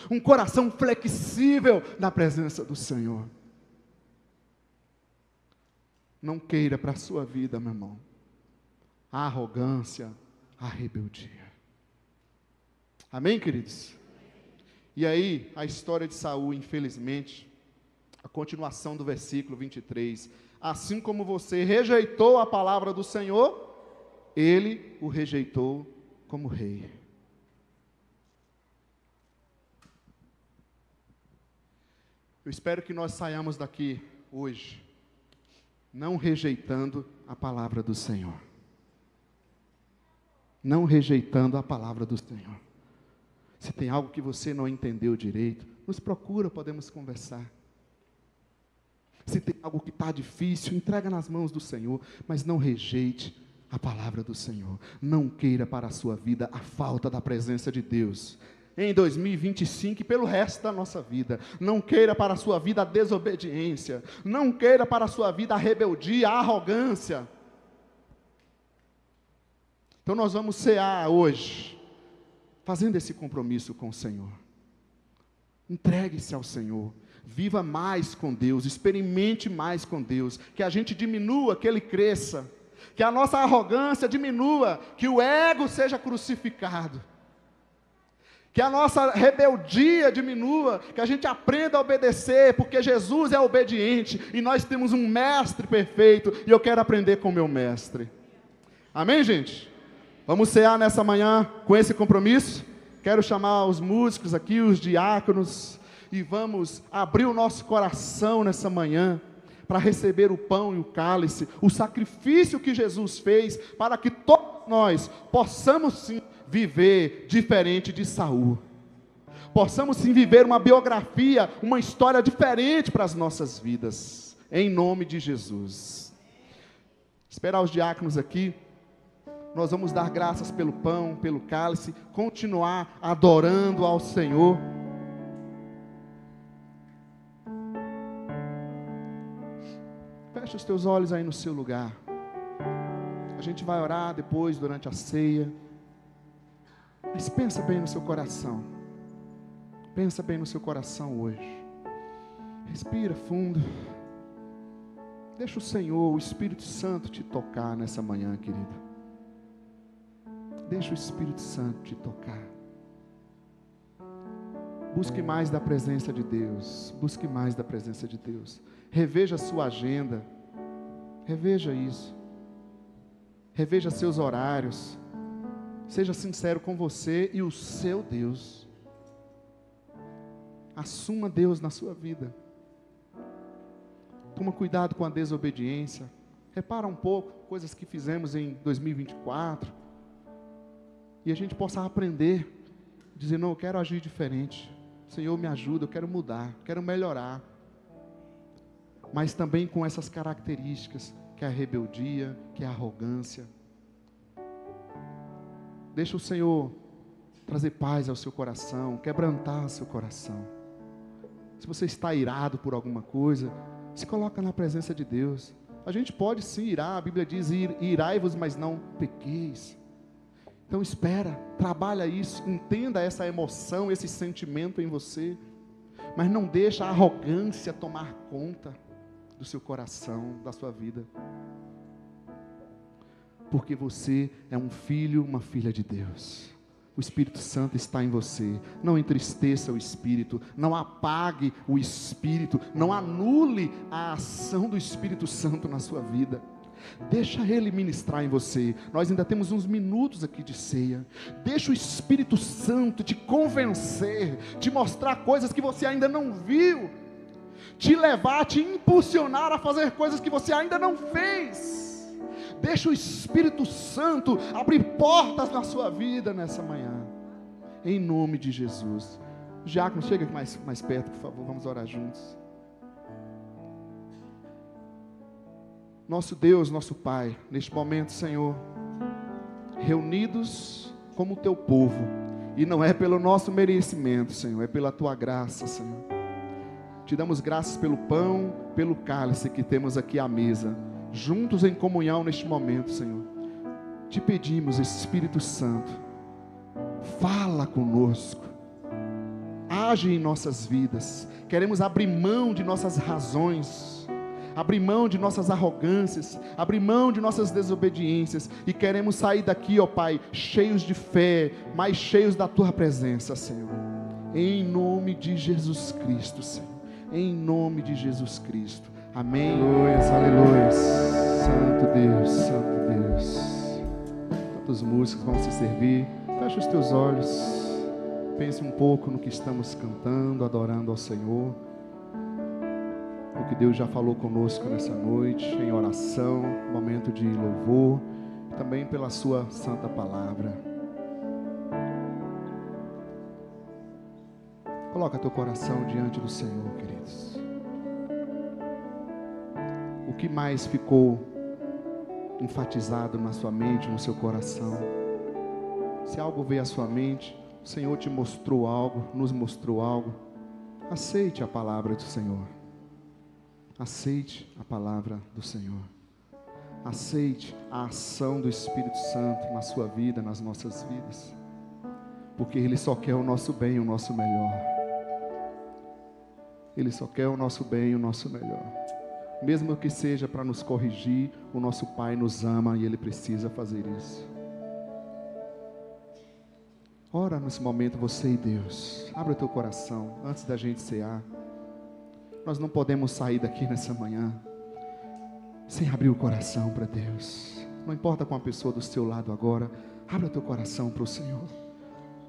Um coração flexível na presença do Senhor. Não queira para a sua vida, meu irmão, a arrogância, a rebeldia. Amém, queridos? E aí, a história de Saul, infelizmente, a continuação do versículo 23. Assim como você rejeitou a palavra do Senhor, ele o rejeitou como rei. Eu espero que nós saiamos daqui hoje não rejeitando a palavra do Senhor. Não rejeitando a palavra do Senhor. Se tem algo que você não entendeu direito, nos procura, podemos conversar. Se tem algo que está difícil, entrega nas mãos do Senhor, mas não rejeite a palavra do Senhor. Não queira para a sua vida a falta da presença de Deus. Em 2025 e pelo resto da nossa vida. Não queira para a sua vida a desobediência. Não queira para a sua vida a rebeldia, a arrogância. Então nós vamos cear hoje, fazendo esse compromisso com o Senhor. Entregue-se ao Senhor. Viva mais com Deus, experimente mais com Deus. Que a gente diminua, que Ele cresça. Que a nossa arrogância diminua, que o ego seja crucificado. Que a nossa rebeldia diminua, que a gente aprenda a obedecer, porque Jesus é obediente, e nós temos um mestre perfeito, e eu quero aprender com o meu mestre. Amém, gente? Vamos cear nessa manhã com esse compromisso? Quero chamar os músicos aqui, os diáconos, e vamos abrir o nosso coração nessa manhã, para receber o pão e o cálice, o sacrifício que Jesus fez, para que todos nós possamos sim viver diferente de Saul. Possamos sim viver uma biografia, uma história diferente para as nossas vidas, em nome de Jesus. Esperar os diáconos aqui, nós vamos dar graças pelo pão, pelo cálice, continuar adorando ao Senhor. Feche os teus olhos aí no seu lugar. A gente vai orar depois, durante a ceia. Mas pensa bem no seu coração. Pensa bem no seu coração hoje. Respira fundo. Deixa o Senhor, o Espírito Santo te tocar nessa manhã, querido. Deixa o Espírito Santo te tocar. Busque mais da presença de Deus. Busque mais da presença de Deus. Reveja a sua agenda. Reveja isso. Reveja seus horários. Seja sincero com você e o seu Deus. Assuma Deus na sua vida. Toma cuidado com a desobediência. Repara um pouco coisas que fizemos em 2024. E a gente possa aprender. Dizer, não, eu quero agir diferente. Senhor, me ajuda, eu quero mudar, quero melhorar. Mas também com essas características, que é a rebeldia, que é a arrogância. Deixa o Senhor trazer paz ao seu coração, quebrantar o seu coração. Se você está irado por alguma coisa, se coloca na presença de Deus. A gente pode sim irar, a Bíblia diz, irai-vos, mas não pequeis. Então espera, trabalha isso, entenda essa emoção, esse sentimento em você, mas não deixa a arrogância tomar conta do seu coração, da sua vida. Porque você é um filho, uma filha de Deus. O Espírito Santo está em você. Não entristeça o Espírito, não apague o Espírito, não anule a ação do Espírito Santo na sua vida. Deixa Ele ministrar em você. Nós ainda temos uns minutos aqui de ceia. Deixa o Espírito Santo te convencer, te mostrar coisas que você ainda não viu, te levar, te impulsionar a fazer coisas que você ainda não fez. Deixa o Espírito Santo abrir portas na sua vida nessa manhã, em nome de Jesus. Diácono, chega aqui mais perto, por favor, vamos orar juntos. Nosso Deus, nosso Pai, neste momento, Senhor, reunidos como o Teu povo, e não é pelo nosso merecimento, Senhor, é pela Tua graça, Senhor. Te damos graças pelo pão, pelo cálice que temos aqui à mesa, juntos em comunhão neste momento, Senhor. Te pedimos, Espírito Santo, fala conosco, age em nossas vidas. Queremos abrir mão de nossas razões, abrir mão de nossas arrogâncias, abrir mão de nossas desobediências, e queremos sair daqui, ó Pai, cheios de fé, mais cheios da Tua presença, Senhor, em nome de Jesus Cristo, Senhor, em nome de Jesus Cristo, amém. Aleluia, Santo Deus, Santo Deus. Tantos músicos vão se servir, fecha os teus olhos, pense um pouco no que estamos cantando, adorando ao Senhor, o que Deus já falou conosco nessa noite, em oração, momento de louvor, também pela sua santa palavra. Coloca teu coração diante do Senhor, queridos. O que mais ficou enfatizado na sua mente, no seu coração? Se algo veio à sua mente, o Senhor te mostrou algo, nos mostrou algo, aceite a palavra do Senhor. Aceite a palavra do Senhor. Aceite a ação do Espírito Santo na sua vida, nas nossas vidas. Porque Ele só quer o nosso bem e o nosso melhor. Ele só quer o nosso bem e o nosso melhor. Mesmo que seja para nos corrigir, o nosso Pai nos ama e Ele precisa fazer isso. Ora nesse momento você e Deus. Abra o teu coração antes da gente cear. Nós não podemos sair daqui nessa manhã sem abrir o coração para Deus. Não importa com a pessoa do seu lado agora, abra o teu coração para o Senhor.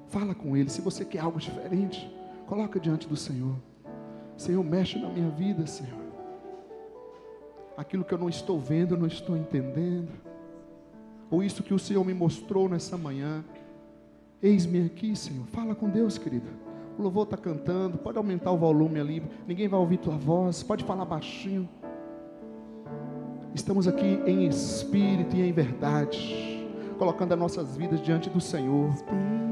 Fala com Ele. Se você quer algo diferente, coloca diante do Senhor. Senhor, mexe na minha vida, Senhor. Aquilo que eu não estou vendo, eu não estou entendendo. Ou isso que o Senhor me mostrou nessa manhã. Eis-me aqui, Senhor. Fala com Deus, querido. O louvor está cantando, pode aumentar o volume ali, ninguém vai ouvir tua voz, pode falar baixinho. Estamos aqui em espírito e em verdade, colocando as nossas vidas diante do Senhor,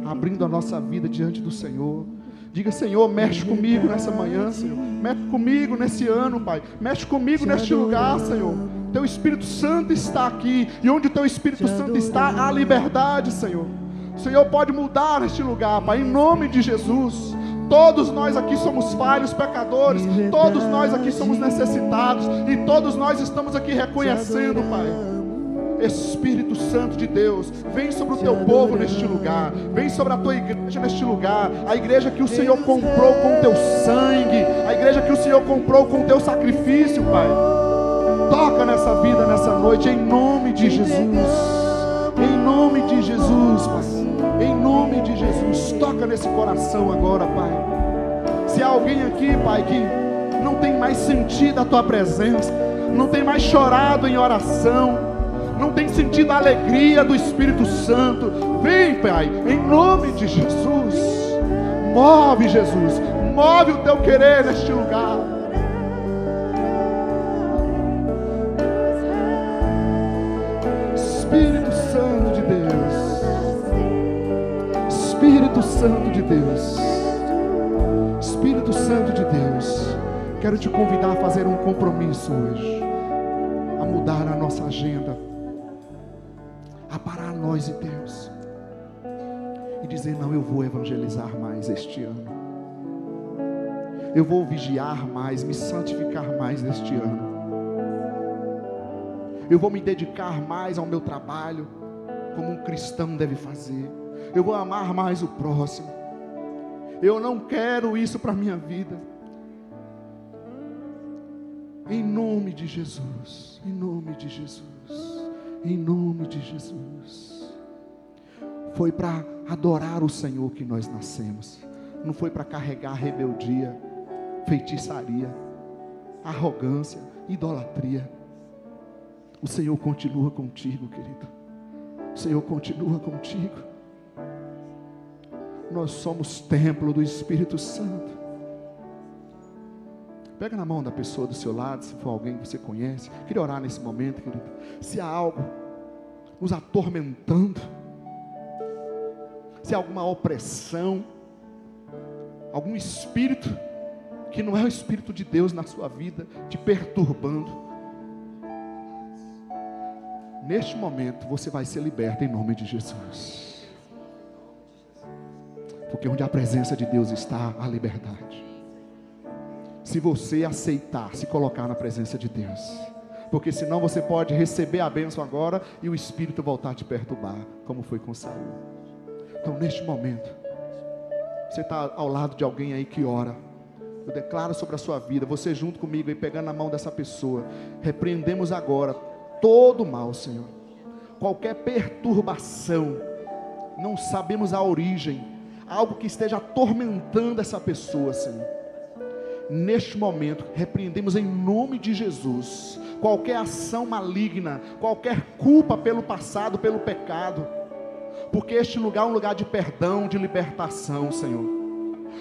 abrindo a nossa vida diante do Senhor. Diga, Senhor, mexe comigo nessa manhã, Senhor, mexe comigo nesse ano, Pai, mexe comigo neste lugar, Senhor. Teu Espírito Santo está aqui, e onde o Teu Espírito Santo está, há liberdade, Senhor. O Senhor pode mudar este lugar, Pai, em nome de Jesus. Todos nós aqui somos falhos, pecadores. Todos nós aqui somos necessitados. E todos nós estamos aqui reconhecendo, Pai. Espírito Santo de Deus, vem sobre o Teu povo neste lugar. Vem sobre a Tua igreja neste lugar. A igreja que o Senhor comprou com o Teu sangue. A igreja que o Senhor comprou com o Teu sacrifício, Pai. Toca nessa vida, nessa noite, em nome de Jesus. Em nome de Jesus, Pai. Em nome de Jesus. Toca nesse coração agora, Pai. Se há alguém aqui, Pai, que não tem mais sentido a Tua presença, não tem mais chorado em oração, não tem sentido a alegria do Espírito Santo, vem, Pai, em nome de Jesus. Move, Jesus. Move o Teu querer neste lugar. Espírito Santo de Deus. Espírito Santo de Deus. Espírito Santo de Deus. Quero te convidar a fazer um compromisso hoje, a mudar a nossa agenda, a parar nós e Deus, e dizer: não, eu vou evangelizar mais este ano, eu vou vigiar mais, me santificar mais este ano, eu vou me dedicar mais ao meu trabalho, como um cristão deve fazer, eu vou amar mais o próximo, eu não quero isso para a minha vida. Em nome de Jesus, em nome de Jesus, em nome de Jesus. Foi para adorar o Senhor que nós nascemos, não foi para carregar rebeldia, feitiçaria, arrogância, idolatria. O Senhor continua contigo, querido. O Senhor continua contigo. Nós somos templo do Espírito Santo. Pega na mão da pessoa do seu lado, se for alguém que você conhece. Queria orar nesse momento, querido. Se há algo nos atormentando, se há alguma opressão, algum espírito que não é o Espírito de Deus na sua vida, te perturbando, neste momento você vai ser liberto em nome de Jesus. Porque onde a presença de Deus está, há liberdade. Se você aceitar, se colocar na presença de Deus, porque senão você pode receber a bênção agora e o Espírito voltar a te perturbar, como foi com Saul. Então neste momento, você está ao lado de alguém aí que ora, eu declaro sobre a sua vida, você junto comigo aí, pegando na mão dessa pessoa, repreendemos agora todo mal, Senhor, qualquer perturbação, não sabemos a origem, algo que esteja atormentando essa pessoa, Senhor. Neste momento, repreendemos em nome de Jesus qualquer ação maligna, qualquer culpa pelo passado, pelo pecado, porque este lugar é um lugar de perdão, de libertação, Senhor.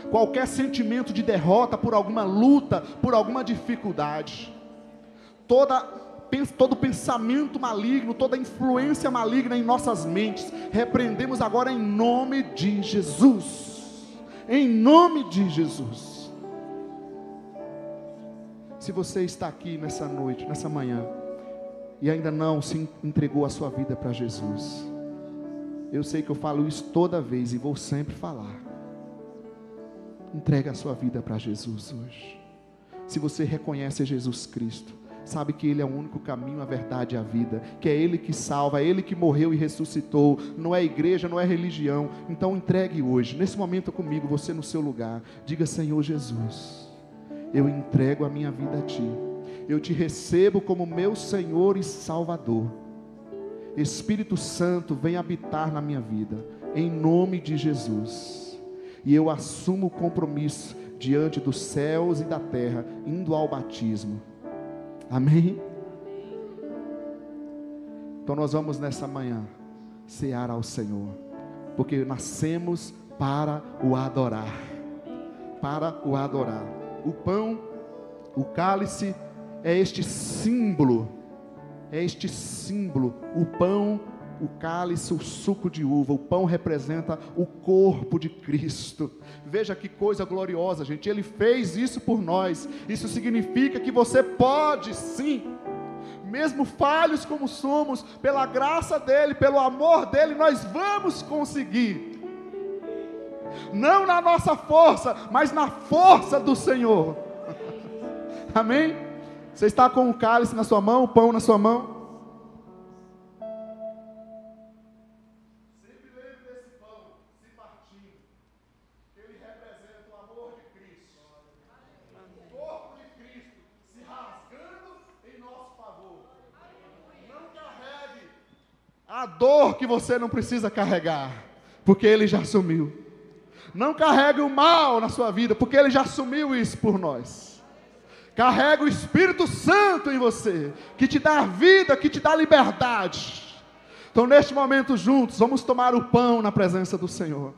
Qualquer sentimento de derrota por alguma luta, por alguma dificuldade, todo pensamento maligno, toda influência maligna em nossas mentes, repreendemos agora em nome de Jesus. Em nome de Jesus. Se você está aqui nessa noite, nessa manhã, e ainda não se entregou a sua vida para Jesus, eu sei que eu falo isso toda vez e vou sempre falar. Entregue a sua vida para Jesus hoje. Se você reconhece Jesus Cristo, sabe que Ele é o único caminho, a verdade e a vida, que é Ele que salva, é Ele que morreu e ressuscitou, não é igreja, não é religião. Então entregue hoje, nesse momento comigo, você no seu lugar, diga: Senhor Jesus, eu entrego a minha vida a Ti, eu Te recebo como meu Senhor e Salvador. Espírito Santo, vem habitar na minha vida, em nome de Jesus, e eu assumo o compromisso diante dos céus e da terra, indo ao batismo. Amém? Então nós vamos nessa manhã cear ao Senhor, porque nascemos para o adorar, para o adorar. O pão, o cálice, é este símbolo, o pão, o cálice, o suco de uva. O pão representa o corpo de Cristo. Veja que coisa gloriosa, gente, Ele fez isso por nós. Isso significa que você pode sim, mesmo falhos como somos, pela graça dEle, pelo amor dEle, nós vamos conseguir. Não na nossa força, mas na força do Senhor. Amém? Você está com o cálice na sua mão, o pão na sua mão? Sempre lembre desse pão se partindo. Ele representa o amor de Cristo. O corpo de Cristo se rasgando em nosso favor. a dor que você não precisa carregar, porque Ele já assumiu. Não carregue o mal na sua vida, porque Ele já assumiu isso por nós. Carrega o Espírito Santo em você, que te dá vida, que te dá liberdade. Então, neste momento, juntos, vamos tomar o pão na presença do Senhor.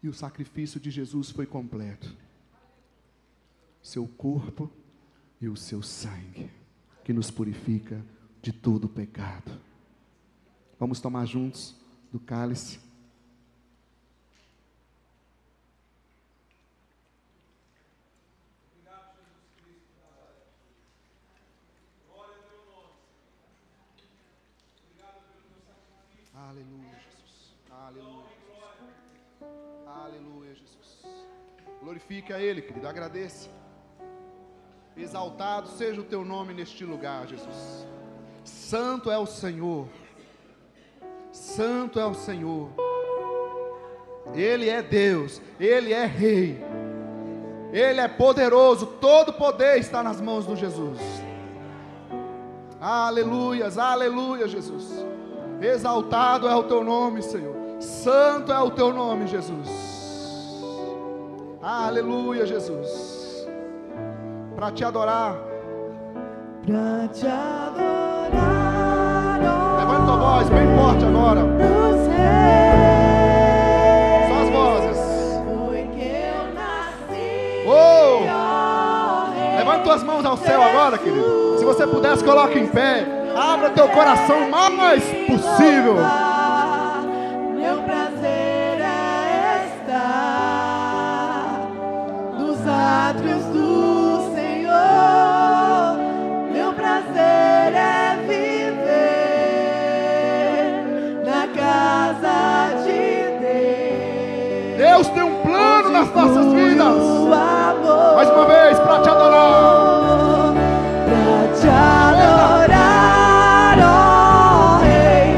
E o sacrifício de Jesus foi completo. Seu corpo e o seu sangue, que nos purifica de todo o pecado. Vamos tomar juntos do cálice. Aleluia, Jesus. Aleluia. Aleluia, Jesus. Glorifique a Ele, querido, agradeça. Exaltado seja o teu nome neste lugar, Jesus. Santo é o Senhor. Santo é o Senhor. Ele é Deus, Ele é Rei, Ele é poderoso, todo poder está nas mãos de Jesus. Aleluias, aleluia, Jesus. Exaltado é o teu nome, Senhor. Santo é o teu nome, Jesus. Aleluia, Jesus. Para te adorar. Para te adorar. Levanta tua voz bem forte agora. Só as vozes. Foi que eu nasci. Oh! Levanta tuas mãos ao céu agora, querido. Se você pudesse, coloque em pé. Abra teu coração o mais possível. Meu prazer é estar nos átrios do Senhor. Meu prazer é viver na casa de Deus. Deus tem um plano nas nossas vidas. Amor, Mais uma vez, para te adorar. pra te adorar, ó Rei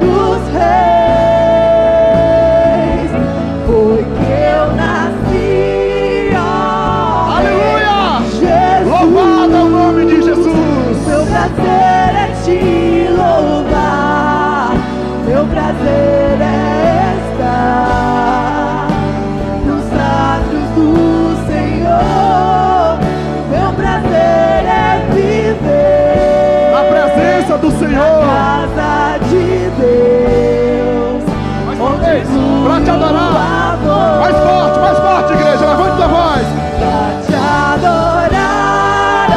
dos Reis. Foi que eu nasci, ó Aleluia! Rei Jesus. Louvado é o nome de Jesus. Meu prazer é te louvar. Meu prazer é estar nos átrios do Senhor. Meu prazer é viver Na presença do na Senhor. casa de Deus. Mais uma vez, para te adorar. Mais forte, igreja. Levante tua voz. Pra te adorar, ó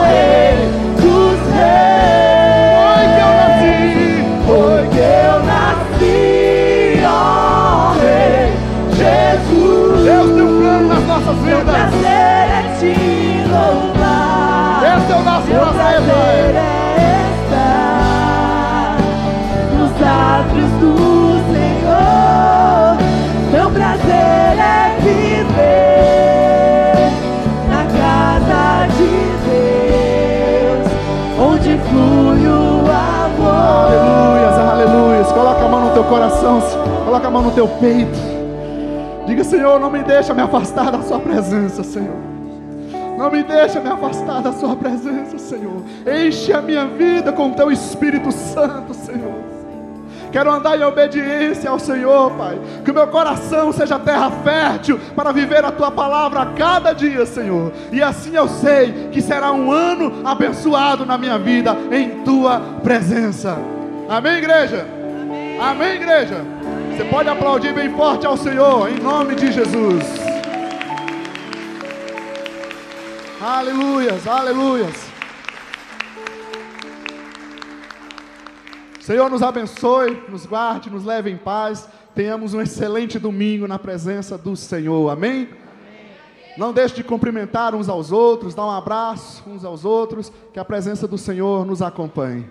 Rei dos Reis. Foi que eu nasci. Foi que eu nasci, ó Rei Jesus. Deus tem um plano nas nossas Meu vidas. prazer é te louvar. Esse é o nosso Meu prazer prazer. é estar nos átrios do Senhor. Meu prazer é viver na casa de Deus, onde flui o amor. Aleluias, aleluias. Coloca a mão no teu coração. Coloca a mão no teu peito. Diga, Senhor, não me deixa me afastar da sua presença, Senhor. Não me deixa me afastar da sua presença, Senhor. Enche a minha vida com o teu Espírito Santo, Senhor. Quero andar em obediência ao Senhor, Pai. Que o meu coração seja terra fértil para viver a tua palavra a cada dia, Senhor. E assim eu sei que será um ano abençoado na minha vida em tua presença. Amém, igreja? Amém, igreja? Você pode aplaudir bem forte ao Senhor, em nome de Jesus. Aleluias, aleluias. Senhor, nos abençoe, nos guarde, nos leve em paz. Tenhamos um excelente domingo na presença do Senhor, amém? Não deixe de cumprimentar uns aos outros, dar um abraço uns aos outros, que a presença do Senhor nos acompanhe.